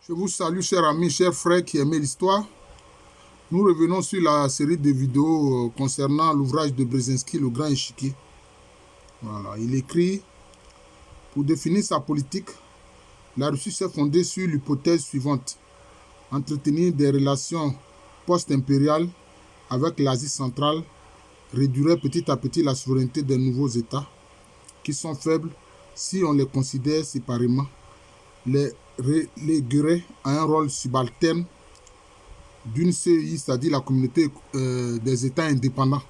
Je vous salue, chers amis, chers frères qui aiment l'histoire. Nous revenons sur la série de vidéos concernant l'ouvrage de Brzezinski, Le Grand Échiquier. Voilà, il écrit, pour définir sa politique, la Russie s'est fondée sur l'hypothèse suivante: entretenir des relations post-impériales avec l'Asie centrale réduirait petit à petit la souveraineté des nouveaux États, qui sont faibles si on les considère séparément, les reléguerait à un rôle subalterne d'une CEI, c'est-à-dire la communauté des États indépendants.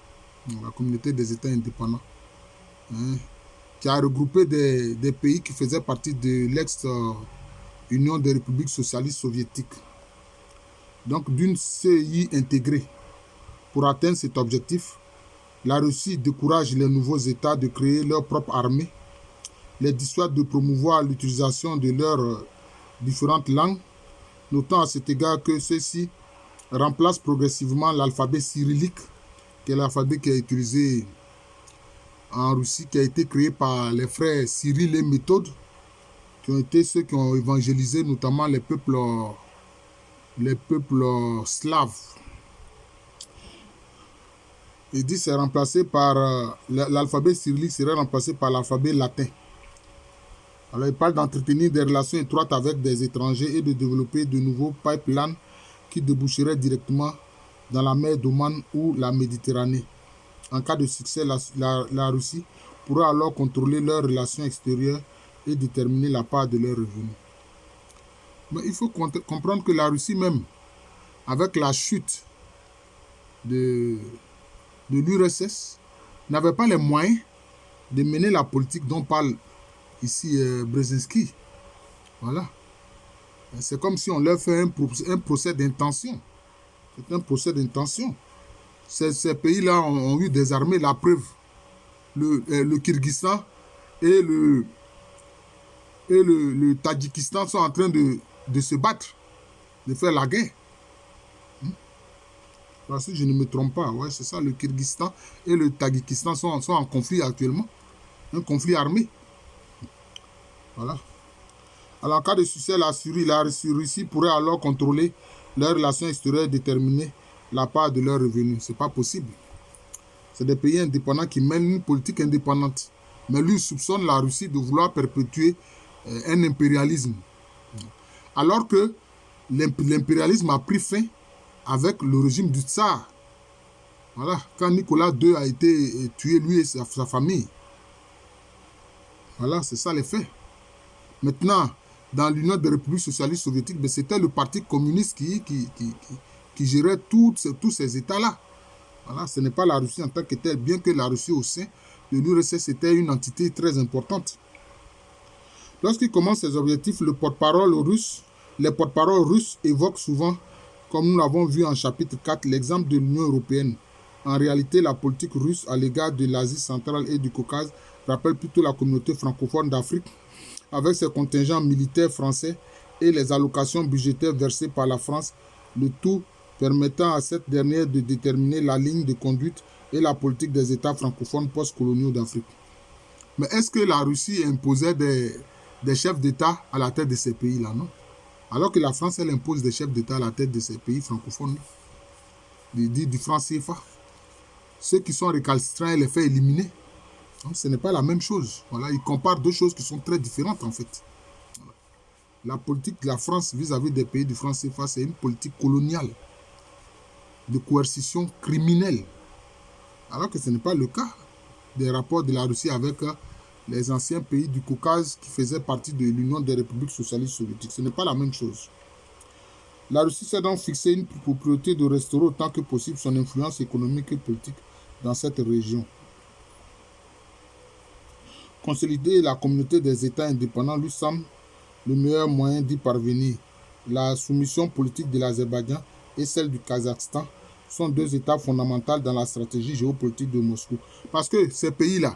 La communauté des États indépendants, qui a regroupé des pays qui faisaient partie de l'ex-Union des républiques socialistes soviétiques. Donc d'une CEI intégrée. Pour atteindre cet objectif, la Russie décourage les nouveaux États de créer leur propre armée, les dissuade de promouvoir l'utilisation de leurs différentes langues, notant à cet égard que ceux-ci remplacent progressivement l'alphabet cyrillique, qui est l'alphabet qui est utilisé en Russie, qui a été créé par les frères Cyril et Méthode, qui ont été ceux qui ont évangélisé notamment les peuples slaves. Il dit que c'est remplacé par l'alphabet cyrillique serait remplacé par l'alphabet latin. Alors il parle d'entretenir des relations étroites avec des étrangers et de développer de nouveaux pipelines qui déboucheraient directement dans la mer d'Oman ou la Méditerranée. En cas de succès, la Russie pourra alors contrôler leurs relations extérieures et déterminer la part de leurs revenus. Mais il faut comprendre que la Russie même, avec la chute de l'URSS, n'avait pas les moyens de mener la politique dont parle ici Brzezinski. Voilà. C'est comme si on leur fait un procès d'intention. C'est un procès d'intention. Ces pays-là ont eu des armées, la preuve. Le Kyrgyzstan et le Tadjikistan sont en train de se battre, de faire la guerre. Parce que je ne me trompe pas, ouais, c'est ça, le Kyrgyzstan et le Tadjikistan sont en conflit actuellement. Un conflit armé. Voilà. Alors, en cas de succès, la Russie pourrait alors contrôler leurs relations extérieures et déterminer la part de leurs revenus. Ce n'est pas possible. C'est des pays indépendants qui mènent une politique indépendante. Mais lui soupçonne la Russie de vouloir perpétuer un impérialisme. Alors que l'impérialisme a pris fin avec le régime du tsar. Voilà. Quand Nicolas II a été tué, lui et sa famille. Voilà, c'est ça les faits. Maintenant, dans l'Union des républiques socialistes soviétiques, c'était le parti communiste qui gérait tous ces États-là. Voilà, ce n'est pas la Russie en tant que telle, bien que la Russie au sein de l'URSS était une entité très importante. Lorsqu'il commence ses objectifs, les porte-paroles russes évoquent souvent, comme nous l'avons vu en chapitre 4, l'exemple de l'Union européenne. En réalité, la politique russe à l'égard de l'Asie centrale et du Caucase rappelle plutôt la communauté francophone d'Afrique, avec ses contingents militaires français et les allocations budgétaires versées par la France, le tout permettant à cette dernière de déterminer la ligne de conduite et la politique des États francophones post-coloniaux d'Afrique. Mais est-ce que la Russie imposait des chefs d'État à la tête de ces pays-là, non? Alors que la France, elle impose des chefs d'État à la tête de ces pays francophones, du franc CFA. Ceux qui sont récalcitrants, elle les fait éliminer. Donc, ce n'est pas la même chose. Voilà, ils comparent deux choses qui sont très différentes en fait. Voilà. La politique de la France vis-à-vis des pays du franc CFA, c'est une politique coloniale, de coercition criminelle. Alors que ce n'est pas le cas des rapports de la Russie avec les anciens pays du Caucase qui faisaient partie de l'Union des républiques socialistes soviétiques. Ce n'est pas la même chose. La Russie s'est donc fixé une priorité de restaurer autant que possible son influence économique et politique dans cette région. Consolider la communauté des États indépendants lui semble le meilleur moyen d'y parvenir. La soumission politique de l'Azerbaïdjan et celle du Kazakhstan sont deux étapes fondamentales dans la stratégie géopolitique de Moscou. Parce que ces pays-là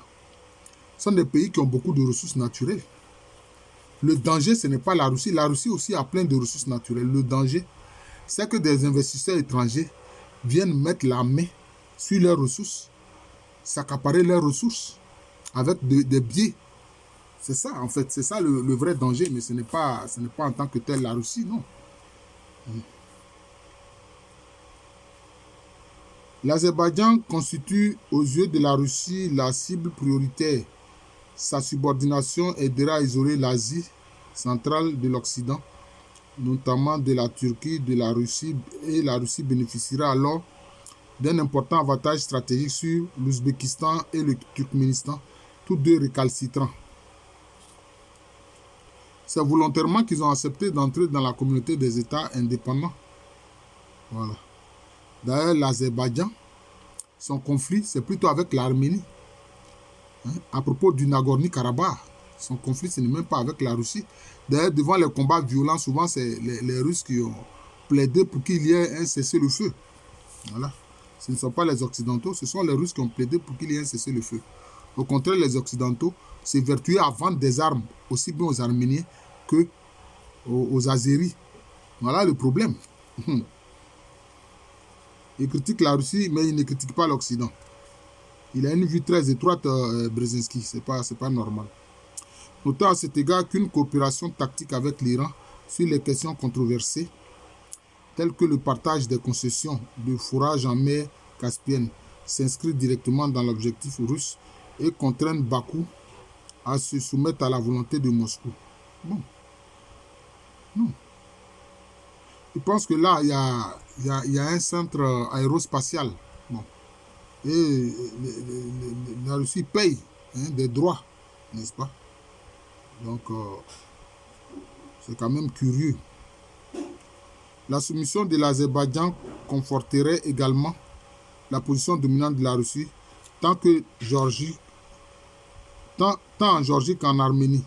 sont des pays qui ont beaucoup de ressources naturelles. Le danger, ce n'est pas la Russie. La Russie aussi a plein de ressources naturelles. Le danger, c'est que des investisseurs étrangers viennent mettre la main sur leurs ressources, s'accaparer leurs ressources avec des biais C'est ça, en fait, c'est ça le vrai danger, mais ce n'est pas en tant que tel la Russie, non. L'Azerbaïdjan constitue aux yeux de la Russie la cible prioritaire. Sa subordination aidera à isoler l'Asie centrale de l'Occident, notamment de la Turquie, de la Russie, et la Russie bénéficiera alors d'un important avantage stratégique sur l'Ouzbékistan et le Turkménistan, tous deux récalcitrants. C'est volontairement qu'ils ont accepté d'entrer dans la communauté des États indépendants. Voilà. D'ailleurs, l'Azerbaïdjan, son conflit, c'est plutôt avec l'Arménie. À propos du Nagorno-Karabakh, son conflit, ce n'est même pas avec la Russie. D'ailleurs, devant les combats violents, souvent, c'est les Russes qui ont plaidé pour qu'il y ait un cessez-le-feu. Voilà. Ce ne sont pas les Occidentaux, ce sont les Russes qui ont plaidé pour qu'il y ait un cessez-le-feu. Au contraire, les Occidentaux s'évertuaient à vendre des armes, aussi bien aux Arméniens que aux Azéris. Voilà le problème. Il critique la Russie, mais il ne critique pas l'Occident. Il a une vue très étroite, Brzezinski. C'est pas normal. Notons à cet égard qu'une coopération tactique avec l'Iran sur les questions controversées, telles que le partage des concessions de fourrage en mer Caspienne, s'inscrit directement dans l'objectif russe et contraint Bakou à se soumettre à la volonté de Moscou. Bon. Non. Je pense que là, il y a un centre aérospatial. Bon. Et la Russie paye des droits, n'est-ce pas? Donc, c'est quand même curieux. La soumission de l'Azerbaïdjan conforterait également la position dominante de la Russie, tant en Géorgie qu'en Arménie.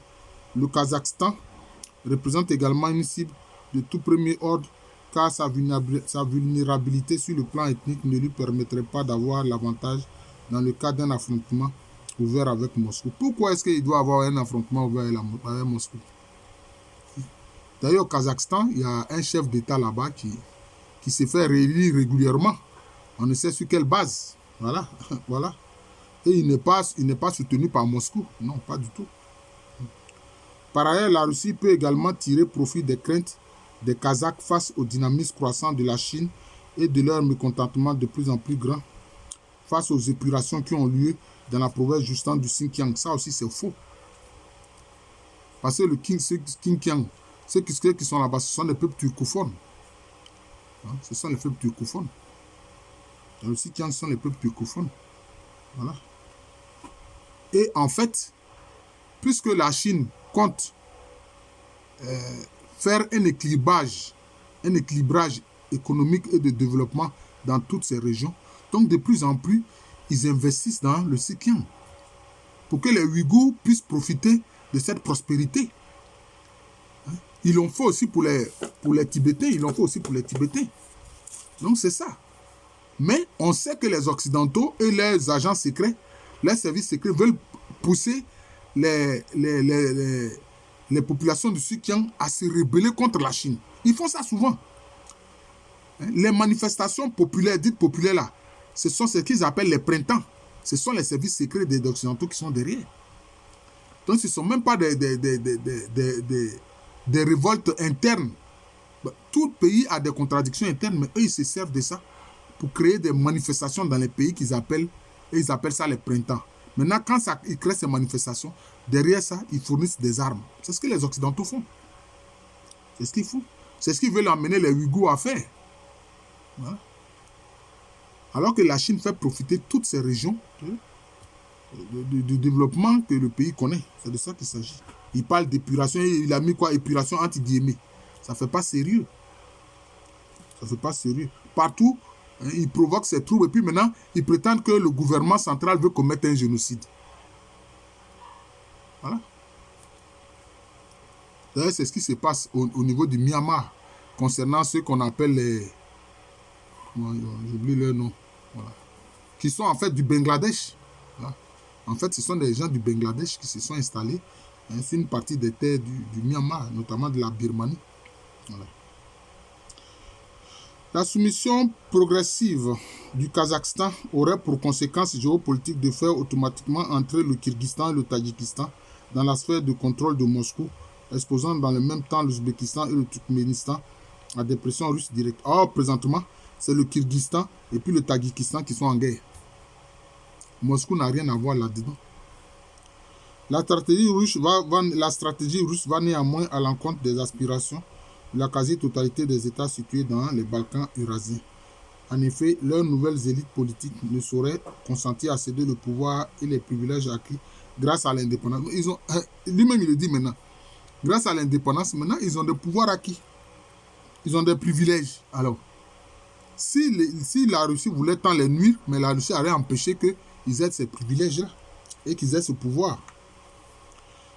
Le Kazakhstan représente également une cible de tout premier ordre, car sa vulnérabilité sur le plan ethnique ne lui permettrait pas d'avoir l'avantage dans le cas d'un affrontement ouvert avec Moscou. Pourquoi est-ce qu'il doit avoir un affrontement ouvert avec Moscou? D'ailleurs, au Kazakhstan, il y a un chef d'État là-bas qui se fait réélire régulièrement. On ne sait sur quelle base. Voilà. Voilà. Et il n'est pas soutenu par Moscou. Non, pas du tout. Par ailleurs, la Russie peut également tirer profit des craintes des Kazakhs face au dynamisme croissant de la Chine et de leur mécontentement de plus en plus grand face aux épurations qui ont lieu dans la province justement du Xinjiang. Ça aussi, c'est faux. Parce que le Xinjiang, ceux qui sont là-bas, ce sont des peuples turcophones. Ce sont les peuples turcophones. Dans le Xinjiang, ce sont les peuples turcophones. Voilà. Et en fait, puisque la Chine compte faire un équilibrage économique et de développement dans toutes ces régions, donc de plus en plus, ils investissent dans le Xinjiang pour que les Ouïghours puissent profiter de cette prospérité. Ils l'ont fait aussi pour les Tibétains, Donc c'est ça. Mais on sait que les Occidentaux et les agents secrets, les services secrets veulent pousser les populations du Xinjiang à se rebeller contre la Chine. Ils font ça souvent. Les manifestations populaires, dites populaires là, ce sont ce qu'ils appellent les printemps. Ce sont les services secrets des Occidentaux qui sont derrière. Donc ce ne sont même pas des révoltes internes. Tout pays a des contradictions internes, mais eux, ils se servent de ça pour créer des manifestations dans les pays ils appellent ça les printemps. Maintenant, quand ils créent ces manifestations, derrière ça, ils fournissent des armes. C'est ce que les Occidentaux font. C'est ce qu'ils font. C'est ce qu'ils veulent amener les Ouïghours à faire. Voilà. Alors que la Chine fait profiter toutes ces régions du développement que le pays connaît. C'est de ça qu'il s'agit. Il parle d'épuration, il a mis quoi? Épuration anti-guillemets. Ça ne fait pas sérieux. Ça ne fait pas sérieux. Partout, ils provoquent ces troubles et puis maintenant, ils prétendent que le gouvernement central veut commettre un génocide. Voilà. D'ailleurs, c'est ce qui se passe au niveau du Myanmar concernant ceux qu'on appelle les... J'oublie leur nom. Voilà. Qui sont en fait du Bangladesh. Voilà. En fait, ce sont des gens du Bangladesh qui se sont installés sur une partie des terres du Myanmar, notamment de la Birmanie. Voilà. La soumission progressive du Kazakhstan aurait pour conséquence géopolitique de faire automatiquement entrer le Kyrgyzstan et le Tadjikistan dans la sphère de contrôle de Moscou, exposant dans le même temps l'Ouzbékistan et le Turkménistan à des pressions russes directes. Or, présentement, c'est le Kyrgyzstan et puis le Tadjikistan qui sont en guerre. Moscou n'a rien à voir là-dedans. La stratégie russe va néanmoins à l'encontre des aspirations de la quasi-totalité des États situés dans les Balkans eurasiens. En effet, leurs nouvelles élites politiques ne sauraient consentir à céder le pouvoir et les privilèges acquis grâce à l'indépendance. Lui-même, il le dit maintenant. Grâce à l'indépendance, maintenant, ils ont des pouvoirs acquis. Ils ont des privilèges. Alors, si la Russie voulait tant les nuire, mais la Russie aurait empêché qu'ils aient ces privilèges-là et qu'ils aient ce pouvoir.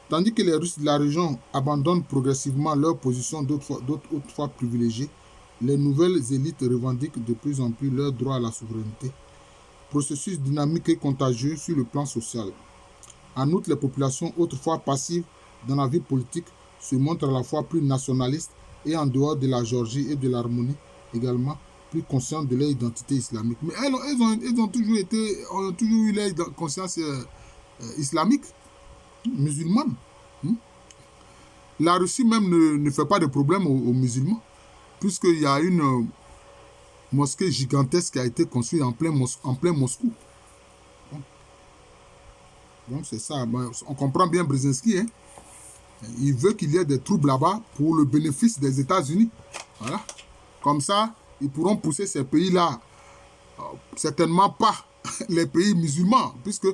Tandis que les Russes de la région abandonnent progressivement leur position d'autrefois privilégiée, les nouvelles élites revendiquent de plus en plus leur droit à la souveraineté. Processus dynamique et contagieux sur le plan social. En outre, les populations autrefois passives dans la vie politique se montrent à la fois plus nationalistes et en dehors de la Géorgie et de l'harmonie également plus conscientes de leur identité islamique. Mais elles ont toujours eu leur conscience islamique, musulmane. La Russie même ne fait pas de problème aux musulmans, puisqu'il y a une mosquée gigantesque qui a été construite en plein Moscou. Donc c'est ça. On comprend bien Brzezinski. Hein? Il veut qu'il y ait des troupes là-bas pour le bénéfice des États-Unis. Voilà. Comme ça, ils pourront pousser ces pays-là. Certainement pas les pays musulmans, puisque,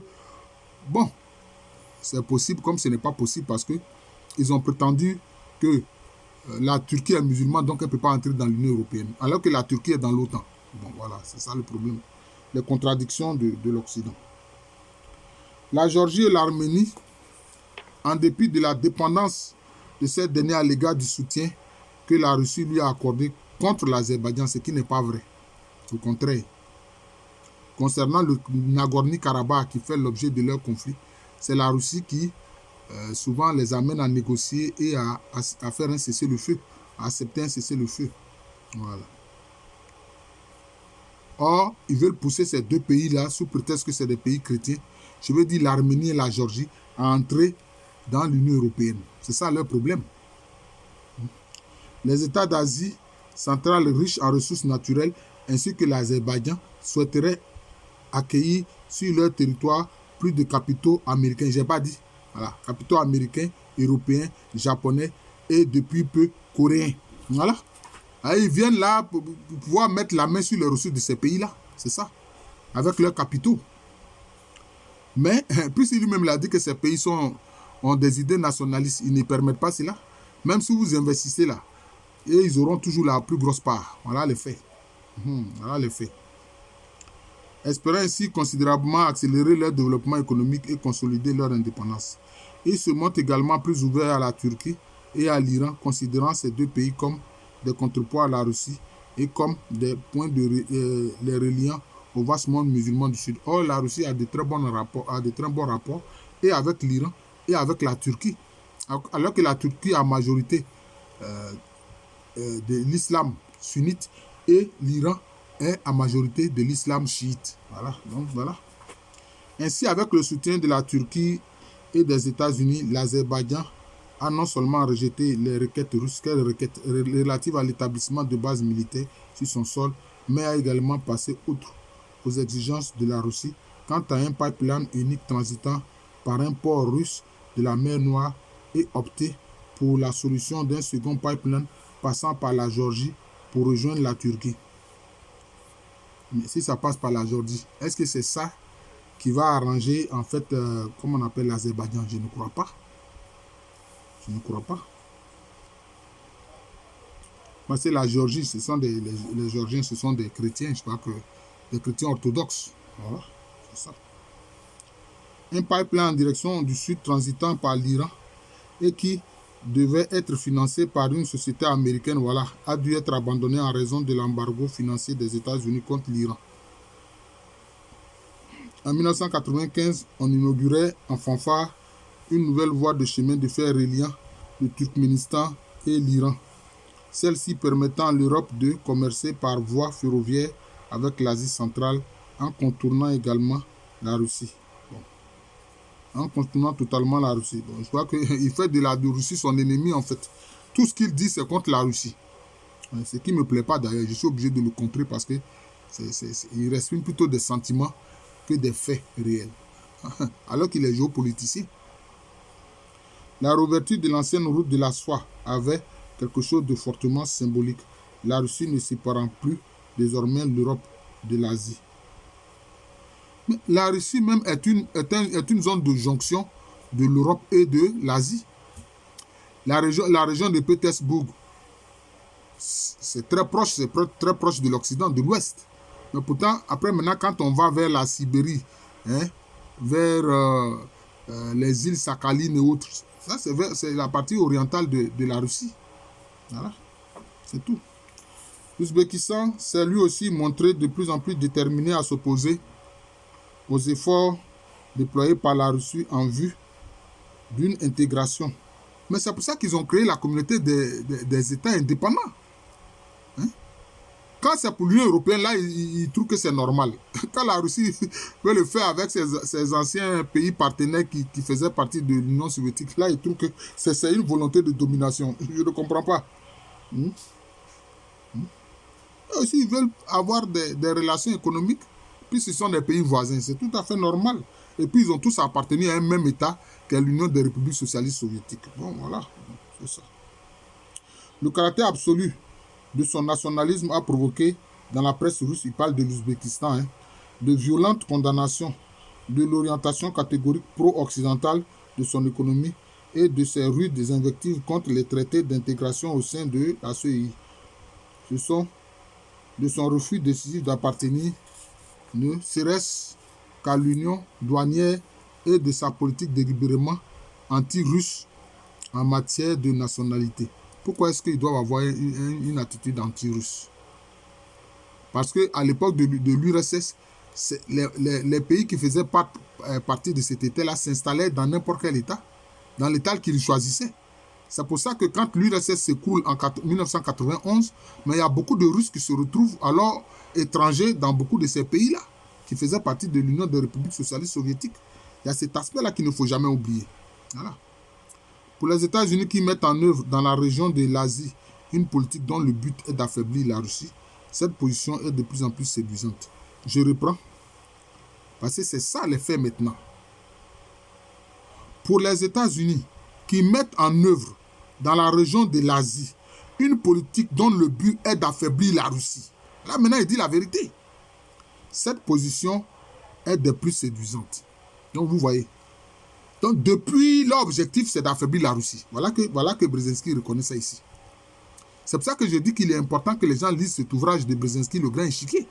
bon, c'est possible comme ce n'est pas possible parce que ils ont prétendu que la Turquie est musulmane, donc elle ne peut pas entrer dans l'Union européenne, alors que la Turquie est dans l'OTAN. Bon, voilà, c'est ça le problème. Les contradictions de l'Occident. La Géorgie et l'Arménie, en dépit de la dépendance de cette dernière à l'égard du soutien que la Russie lui a accordé contre l'Azerbaïdjan, ce qui n'est pas vrai. Au contraire. Concernant le Nagorno-Karabakh qui fait l'objet de leur conflit, c'est la Russie qui souvent les amène à négocier et à faire un cessez-le-feu, à accepter un cessez-le-feu. Voilà. Or, ils veulent pousser ces deux pays-là, sous prétexte que c'est des pays chrétiens, je veux dire l'Arménie et la Géorgie, à entrer dans l'Union européenne. C'est ça leur problème. Les États d'Asie centrale riches en ressources naturelles, ainsi que l'Azerbaïdjan, souhaiteraient accueillir sur leur territoire plus de capitaux américains. Je n'ai pas dit. Voilà, capitaux américains, européens, japonais et depuis peu coréens. Voilà. Alors, ils viennent là pour pouvoir mettre la main sur les ressources de ces pays-là. C'est ça. Avec leurs capitaux. Mais, puisqu'il lui-même l'a dit que ces pays ont des idées nationalistes, ils ne permettent pas cela. Même si vous investissez là, et ils auront toujours la plus grosse part. Voilà les faits. Voilà les faits. Espérant ainsi considérablement accélérer leur développement économique et consolider leur indépendance. Ils se montrent également plus ouverts à la Turquie et à l'Iran, considérant ces deux pays comme des contrepoids à la Russie et comme des points les reliant au vaste monde musulman du Sud. Or, la Russie a de très bons rapports et avec l'Iran et avec la Turquie. Alors que la Turquie a majorité de l'islam sunnite et l'Iran est à majorité de l'islam chiite. Voilà, donc voilà. Ainsi, avec le soutien de la Turquie et des États-Unis, l'Azerbaïdjan a non seulement rejeté les requêtes russes, les requêtes relatives à l'établissement de bases militaires sur son sol, mais a également passé outre aux exigences de la Russie quant à un pipeline unique transitant par un port russe de la mer Noire et opté pour la solution d'un second pipeline passant par la Géorgie pour rejoindre la Turquie. Mais si ça passe par la Géorgie, est-ce que c'est ça qui va arranger, en fait, comme on appelle l'Azerbaïdjan? Je ne crois pas. Je ne crois pas. Parce que la Géorgie, les Géorgiens, ce sont des chrétiens, je crois que des chrétiens orthodoxes. Voilà, c'est ça. Un pipeline en direction du sud transitant par l'Iran et qui devait être financé par une société américaine, voilà, a dû être abandonné en raison de l'embargo financier des États-Unis contre l'Iran. En 1995, on inaugurait en fanfare une nouvelle voie de chemin de fer reliant le Turkménistan et l'Iran. Celle-ci permettant à l'Europe de commercer par voie ferroviaire avec l'Asie centrale en contournant également la Russie. Bon. en contournant totalement la Russie. Donc, je crois qu'il fait de la Russie son ennemi, en fait. Tout ce qu'il dit, c'est contre la Russie. Ce qui ne me plaît pas, d'ailleurs. Je suis obligé de le contrer parce que il exprime plutôt des sentiments que des faits réels. Alors qu'il est géopoliticien. La réouverture de l'ancienne route de la soie avait quelque chose de fortement symbolique. La Russie ne séparant plus désormais l'Europe de l'Asie. Mais la Russie même est une zone de jonction de l'Europe et de l'Asie. La région de Pétersbourg, c'est très proche de l'Occident, de l'Ouest. Mais pourtant, après maintenant, quand on va vers la Sibérie, hein, vers les îles Sakhalines et autres, ça c'est la partie orientale de la Russie. Voilà, c'est tout. L'Ouzbékistan s'est lui aussi montré de plus en plus déterminé à s'opposer aux efforts déployés par la Russie en vue d'une intégration. Mais c'est pour ça qu'ils ont créé la communauté des États indépendants. Hein? Quand c'est pour l'Union européenne, là, ils trouvent que c'est normal. Quand la Russie veut le faire avec ses anciens pays partenaires qui faisaient partie de l'Union soviétique, là, ils trouvent que c'est une volonté de domination. Je ne comprends pas. Et aussi, ils veulent avoir des relations économiques, puis ce sont des pays voisins. C'est tout à fait normal. Et puis, ils ont tous appartenu à un même État qu'est l'Union des républiques socialistes soviétiques. Bon, voilà, c'est ça. Le caractère absolu de son nationalisme a provoqué, dans la presse russe, il parle de l'Ouzbékistan, de violentes condamnations de l'orientation catégorique pro-occidentale de son économie et de ses rudes invectives contre les traités d'intégration au sein de la CEI. Ce sont de son refus décisif d'appartenir, ne serait-ce qu'à l'union douanière et de sa politique délibérément anti-russe en matière de nationalité. Pourquoi est-ce qu'ils doivent avoir une attitude anti-russe? Parce qu'à l'époque de l'URSS, les pays qui faisaient partie de cet État-là s'installaient dans n'importe quel État, dans l'État qu'ils choisissaient. C'est pour ça que quand l'URSS s'écoule en 1991, mais il y a beaucoup de Russes qui se retrouvent alors étrangers dans beaucoup de ces pays-là, qui faisaient partie de l'Union des républiques socialistes soviétiques. Il y a cet aspect-là qu'il ne faut jamais oublier. Voilà. Pour les États-Unis qui mettent en œuvre dans la région de l'Asie une politique dont le but est d'affaiblir la Russie, cette position est de plus en plus séduisante. Je reprends, parce que c'est ça les faits maintenant. Pour les États-Unis qui mettent en œuvre dans la région de l'Asie une politique dont le but est d'affaiblir la Russie. Là, maintenant, il dit la vérité. Cette position est des plus séduisantes. Donc, vous voyez. Donc, depuis, l'objectif, c'est d'affaiblir la Russie. Voilà que Brzezinski reconnaît ça ici. C'est pour ça que je dis qu'il est important que les gens lisent cet ouvrage de Brzezinski, Le Grand Échiquier.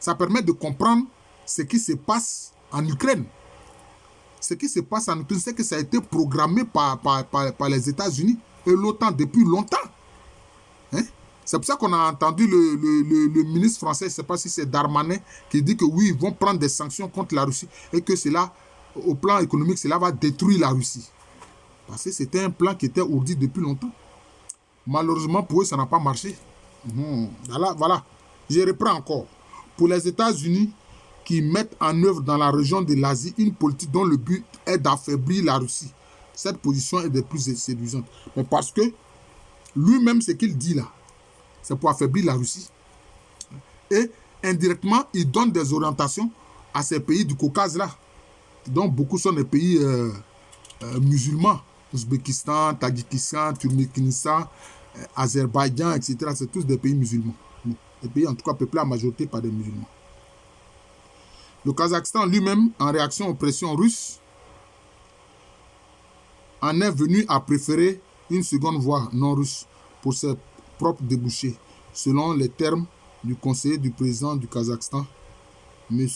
Ça permet de comprendre ce qui se passe en Ukraine. Ce qui se passe en Ukraine, c'est que ça a été programmé par les États-Unis et l'OTAN depuis longtemps. Hein? C'est pour ça qu'on a entendu le ministre français, je ne sais pas si c'est Darmanin, qui dit que oui, ils vont prendre des sanctions contre la Russie et que cela, au plan économique, cela va détruire la Russie. Parce que c'était un plan qui était ourdi depuis longtemps. Malheureusement, pour eux, ça n'a pas marché. Voilà. Je reprends encore. Pour les États-Unis, qui mettent en œuvre dans la région de l'Asie une politique dont le but est d'affaiblir la Russie. Cette position est des plus séduisantes. Mais parce que lui-même, ce qu'il dit là, c'est pour affaiblir la Russie. Et indirectement, il donne des orientations à ces pays du Caucase là, dont beaucoup sont des pays musulmans. Ouzbékistan, Tadjikistan, Turkménistan, Azerbaïdjan, etc. C'est tous des pays musulmans. Des pays en tout cas peuplés à majorité par des musulmans. Le Kazakhstan lui-même, en réaction aux pressions russes, en est venu à préférer une seconde voie non russe pour ses propres débouchés, selon les termes du conseiller du président du Kazakhstan, M.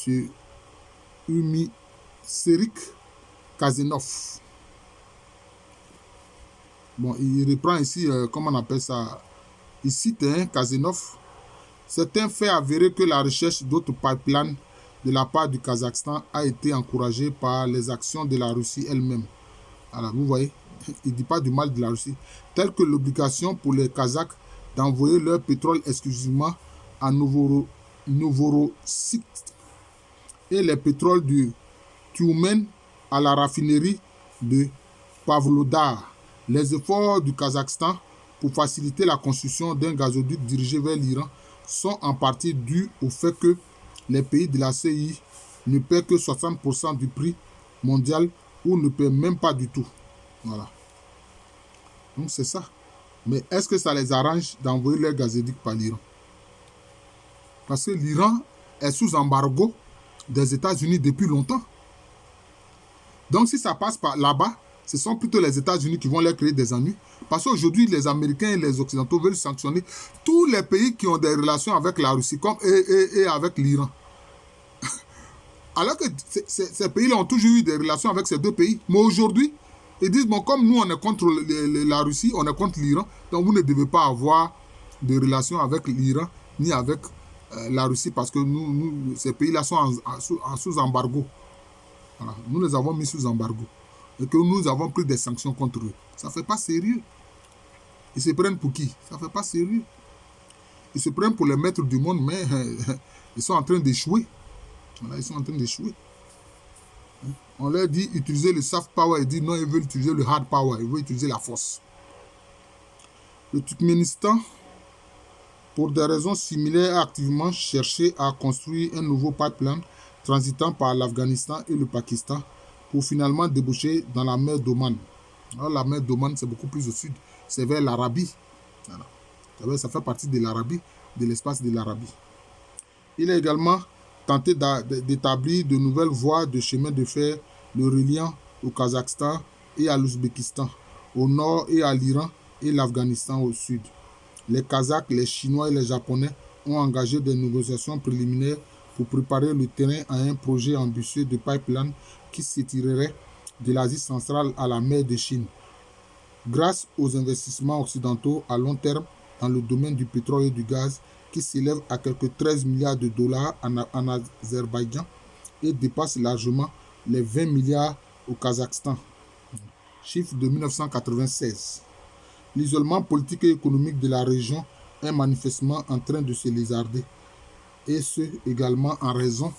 Umiserik Kazenov. Bon, il reprend ici, comment on appelle ça, il cite Kazenov. C'est un fait avéré que la recherche d'autres pipelines de la part du Kazakhstan a été encouragée par les actions de la Russie elle-même. Alors, vous voyez, il ne dit pas du mal de la Russie, telle que l'obligation pour les Kazakhs d'envoyer leur pétrole exclusivement à Novorossiysk et les pétroles du Tyumen à la raffinerie de Pavlodar. Les efforts du Kazakhstan pour faciliter la construction d'un gazoduc dirigé vers l'Iran sont en partie dus au fait que les pays de la CI ne paient que 60% du prix mondial ou ne paient même pas du tout. Voilà. Donc c'est ça. Mais est-ce que ça les arrange d'envoyer leur gazoduc par l'Iran? Parce que l'Iran est sous embargo des États-Unis depuis longtemps. Donc si ça passe par là-bas, ce sont plutôt les États-Unis qui vont leur créer des ennuis. Parce qu'aujourd'hui, les Américains et les Occidentaux veulent sanctionner tous les pays qui ont des relations avec la Russie et avec l'Iran. Alors que ces pays-là ont toujours eu des relations avec ces deux pays. Mais aujourd'hui, ils disent, bon, comme nous, on est contre la Russie, on est contre l'Iran, donc vous ne devez pas avoir de relations avec l'Iran ni avec la Russie parce que ces pays-là sont sous embargo. Voilà. Nous les avons mis sous embargo. Et que nous avons pris des sanctions contre eux. Ça ne fait pas sérieux. Ils se prennent pour qui? Ça ne fait pas sérieux. Ils se prennent pour les maîtres du monde, mais ils sont en train d'échouer. Voilà, ils sont en train d'échouer. On leur dit utiliser le soft power. Ils disent non, ils veulent utiliser le hard power. Ils veulent utiliser la force. Le Turkménistan, pour des raisons similaires, a activement cherché à construire un nouveau pipeline transitant par l'Afghanistan et le Pakistan pour finalement déboucher dans la mer d'Oman. Alors, la mer d'Oman, c'est beaucoup plus au sud. C'est vers l'Arabie. Voilà. Ça fait partie de l'Arabie, de l'espace de l'Arabie. Il a également tenté d'établir de nouvelles voies de chemin de fer le reliant au Kazakhstan et à l'Ouzbékistan, au nord et à l'Iran et l'Afghanistan au sud. Les Kazakhs, les Chinois et les Japonais ont engagé des négociations préliminaires pour préparer le terrain à un projet ambitieux de pipeline qui s'étirerait de l'Asie centrale à la mer de Chine. Grâce aux investissements occidentaux à long terme dans le domaine du pétrole et du gaz, qui s'élève à quelques 13 milliards de dollars en Azerbaïdjan et dépasse largement les 20 milliards au Kazakhstan. Chiffre de 1996. L'isolement politique et économique de la région est manifestement en train de se lézarder, et ce également en raison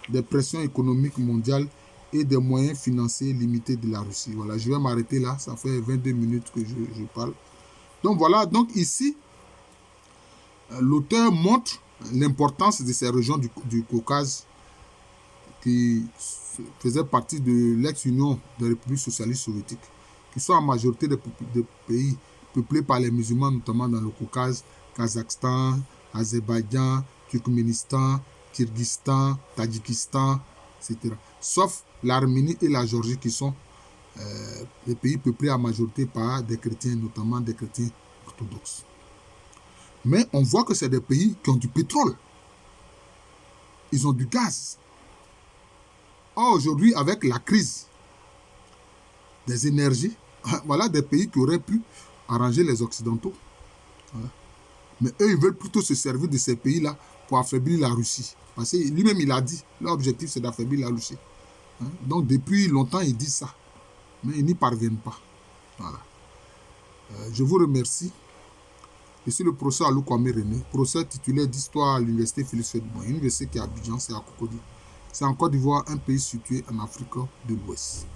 des pressions économiques mondiales et des moyens financiers limités de la Russie. Voilà, je vais m'arrêter là, ça fait 22 minutes que je parle. Donc voilà, donc ici, l'auteur montre l'importance de ces régions du Caucase qui faisaient partie de l'ex-Union des républiques socialistes soviétiques, qui sont en majorité des pays peuplés par les musulmans, notamment dans le Caucase, Kazakhstan, Azerbaïdjan, Turkménistan, Kyrgyzstan, Tadjikistan, etc. Sauf l'Arménie et la Géorgie qui sont des pays peuplés à majorité par des chrétiens, notamment des chrétiens orthodoxes. Mais on voit que c'est des pays qui ont du pétrole. Ils ont du gaz. Or, aujourd'hui, avec la crise des énergies, voilà des pays qui auraient pu arranger les Occidentaux. Voilà. Mais eux, ils veulent plutôt se servir de ces pays-là pour affaiblir la Russie. Parce que lui-même, il a dit, leur objectif, c'est d'affaiblir la Russie. Donc, depuis longtemps, ils disent ça. Mais ils n'y parviennent pas. Voilà. Je vous remercie. Je suis le professeur Alou Kwame René, professeur titulaire d'histoire à l'université Félix Faidherbe, une université qui est à Abidjan, c'est à Cocody. C'est en Côte d'Ivoire, un pays situé en Afrique de l'Ouest.